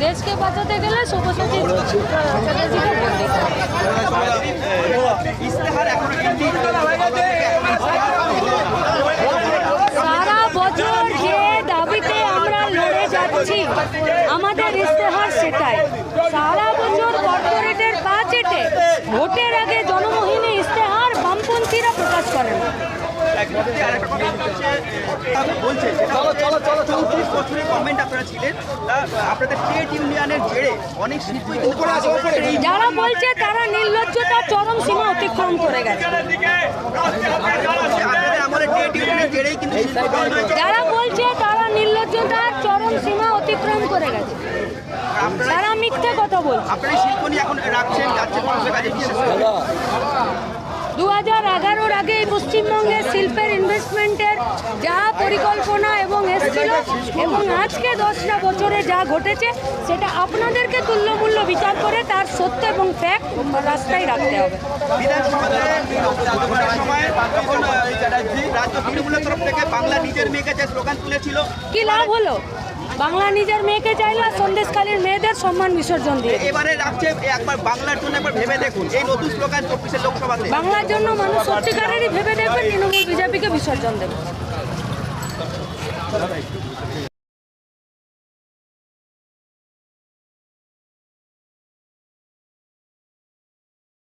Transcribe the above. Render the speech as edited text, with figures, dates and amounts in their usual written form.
দেশকে বাঁচাতে গেলে সব্যসাচী চ্যাটার্জিকে ভোট দিতে হবে। সারা বছর যে দাবিতে আমরা লড়ে যাচ্ছি আমাদের ইস্তেহার সেটাই। সারা বছর কর্পোরেটের পা চেটে ভোটের আগে জনমোহিনী ইস্তেহার বামপন্থীরা প্রকাশ করেন। যারা বলছে তারা নির্লজ্জতা চরম সীমা অতিক্রম করে গেছে। যারা বলছে তারা নির্লজ্জতার চরম সীমা অতিক্রম করে গেছে, তারা মিথ্যে কথা বলছে। 2011-র আগে পশ্চিমবঙ্গের শিল্পের ইনভেস্টমেন্টের যা পরিকল্পনা এবং এসেছিল এবং আজকে 10টা বছরে যা ঘটেছে সেটা আপনাদেরকে তুল্যমূল্য বিচার করে তার সত্য এবং ফ্যাক্ট রাস্তায় রাখতে হবে। কি লাভ হলো? বাংলা নিজের মেয়েকে চাইলো আর সন্দেশখালীর মেয়েদের সম্মান বিসর্জন দিয়ে এবারে রাখছে একবার বাংলার জন্য একবার ভেবে দেখুন। এই নতুন স্লোগান 24 লোকসভাতে বাংলার জন্য মানুষ সত্যিকারেরই ভেবে দেখবে, তৃণমূল বিজেপিকে বিসর্জন দেবে।